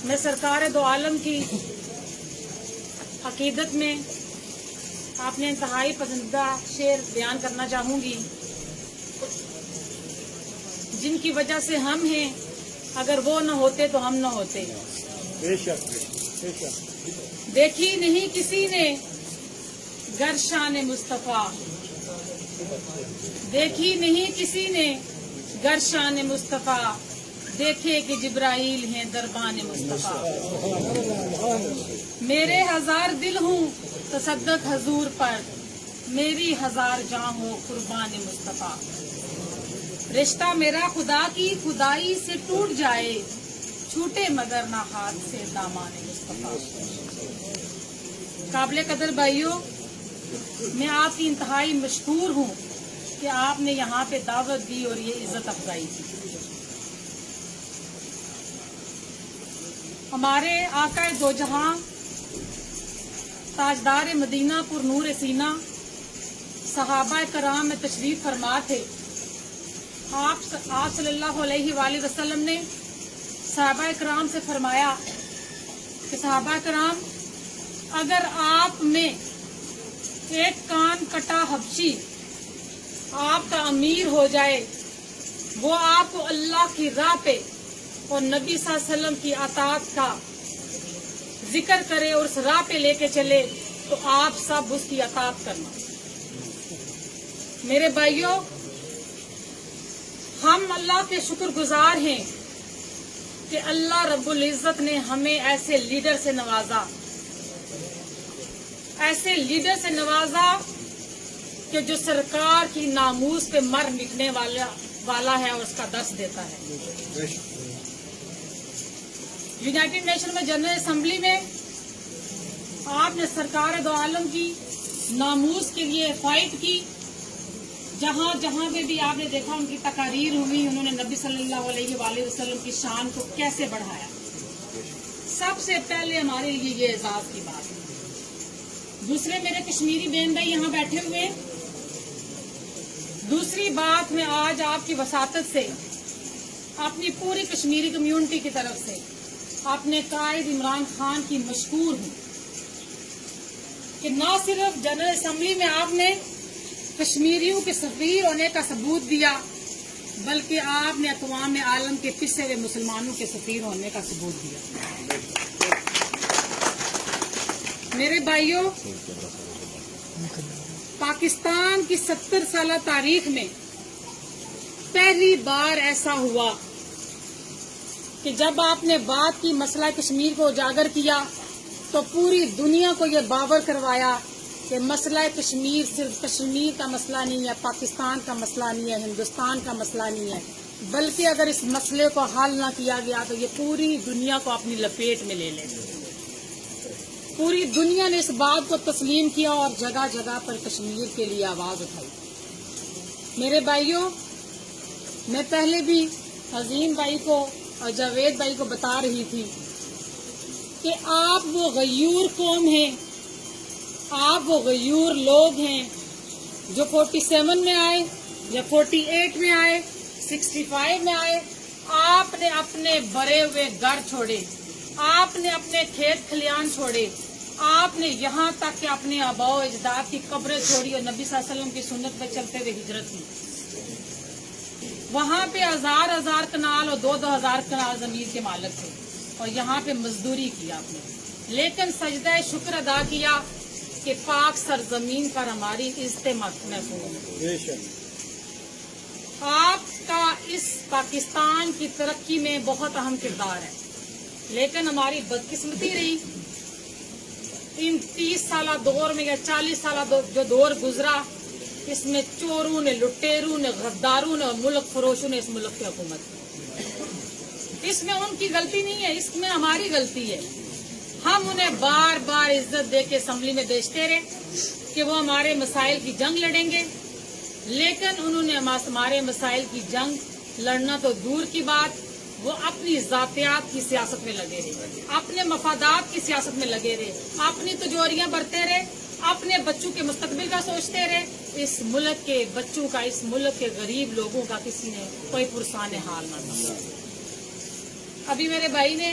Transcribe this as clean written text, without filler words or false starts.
میں سرکار دو عالم کی عقیدت میں آپ نے انتہائی پسندیدہ شعر بیان کرنا چاہوں گی، جن کی وجہ سے ہم ہیں، اگر وہ نہ ہوتے تو ہم نہ ہوتے۔ بے شک بے شک۔ دیکھی نہیں کسی نے گر شان مصطفیٰ، دیکھی نہیں کسی نے گر شان مصطفیٰ، دیکھے کہ جبرائیل ہیں دربان مصطفیٰ۔ میرے ہزار دل ہوں تصدق حضور پر، میری ہزار جاں ہو قربان مصطفیٰ۔ رشتہ میرا خدا کی خدائی سے ٹوٹ جائے، چھوٹے مگر نہ ہاتھ سے دامان مصطفیٰ۔ قابل قدر بھائیوں، میں آپ کی انتہائی مشکور ہوں کہ آپ نے یہاں پہ دعوت دی اور یہ عزت افزائی کی۔ ہمارے آقا دو جہاں تاجدار مدینہ پر نور سینہ صحابہ کرام میں تشریف فرما تھے۔ آپ صلی اللہ علیہ وآلہ وسلم نے صحابہ کرام سے فرمایا کہ صحابہ کرام، اگر آپ میں ایک کان کٹا حبشی آپ کا امیر ہو جائے، وہ آپ کو اللہ کی راہ پہ اور نبی صلی اللہ علیہ وسلم کی اطاعت کا ذکر کرے اور اس راہ پہ لے کے چلے، تو آپ سب اس کی اطاعت کرنا۔ میرے بھائیوں، ہم اللہ کے شکر گزار ہیں کہ اللہ رب العزت نے ہمیں ایسے لیڈر سے نوازا، ایسے لیڈر سے نوازا کہ جو سرکار کی ناموس پہ مر مٹنے والا ہے اور اس کا درس دیتا ہے۔ یونائٹڈ نیشن میں جنرل اسمبلی میں آپ نے سرکار دو عالم کی ناموس کے لیے فائٹ کی۔ جہاں جہاں پہ بھی آپ نے دیکھا ان کی تقاریر ہوئی، انہوں نے نبی صلی اللہ علیہ وآلہ وسلم کی شان کو کیسے بڑھایا۔ سب سے پہلے ہمارے لیے یہ اعزاز کی بات ہے۔ دوسرے میرے کشمیری بہن بھائی یہاں بیٹھے ہوئے، دوسری بات میں آج آپ کی وساطت سے اپنی پوری کشمیری کمیونٹی کی طرف سے اپنے قائد عمران خان کی مشکور ہوں کہ نہ صرف جنرل اسمبلی میں آپ نے کشمیریوں کے سفیر ہونے کا ثبوت دیا، بلکہ آپ نے اقوام عالم کے پسے ہوئے مسلمانوں کے سفیر ہونے کا ثبوت دیا۔ میرے بھائیوں، پاکستان کی 70 سالہ تاریخ میں پہلی بار ایسا ہوا کہ جب آپ نے بات کی مسئلہ کشمیر کو اجاگر کیا تو پوری دنیا کو یہ باور کروایا کہ مسئلہ کشمیر صرف کشمیر کا مسئلہ نہیں ہے، پاکستان کا مسئلہ نہیں ہے، ہندوستان کا مسئلہ نہیں ہے، بلکہ اگر اس مسئلے کو حل نہ کیا گیا تو یہ پوری دنیا کو اپنی لپیٹ میں لے لے گا۔ پوری دنیا نے اس بات کو تسلیم کیا اور جگہ جگہ پر کشمیر کے لیے آواز اٹھائی۔ میرے بھائیوں، میں پہلے بھی عظیم بھائی کو اور جاوید بھائی کو بتا رہی تھی کہ آپ وہ غیور قوم ہیں، آپ وہ غیور لوگ ہیں جو 47 میں آئے یا 48 میں آئے، 65 میں آئے، آپ نے اپنے بڑے ہوئے گھر چھوڑے، آپ نے اپنے کھیت کھلیان چھوڑے، آپ نے یہاں تک کہ اپنے آباء و اجداد کی قبریں چھوڑی اور نبی صلی اللہ علیہ وسلم کی سنت پہ چلتے ہوئے ہجرت کی۔ وہاں پہ ہزار ہزار کنال اور 2,000 کنال زمین کے مالک تھے اور یہاں پہ مزدوری کی آپ نے، لیکن سجدہ شکر ادا کیا کہ پاک سرزمین پر ہماری عزت محفوظ ہے۔ آپ کا اس پاکستان کی ترقی میں بہت اہم کردار ہے، لیکن ہماری بدقسمتی رہی ان 30 سالہ دور میں یا 40 سالہ جو دور گزرا، اس میں چوروں نے، لٹیروں نے، غداروں نے اور ملک فروشوں نے اس ملک کی حکومت کی۔ اس میں ان کی غلطی نہیں ہے، اس میں ہماری غلطی ہے۔ ہم انہیں بار بار عزت دے کے اسمبلی میں بھیجتے رہے کہ وہ ہمارے مسائل کی جنگ لڑیں گے، لیکن انہوں نے ہمارے مسائل کی جنگ لڑنا تو دور کی بات، وہ اپنی ذاتیات کی سیاست میں لگے رہے، اپنے مفادات کی سیاست میں لگے رہے، اپنی تجوریاں برتے رہے، اپنے بچوں کے مستقبل کا سوچتے رہے۔ اس ملک کے بچوں کا، اس ملک کے غریب لوگوں کا کسی نے کوئی پرسان حال نہ تھا۔ ابھی میرے بھائی نے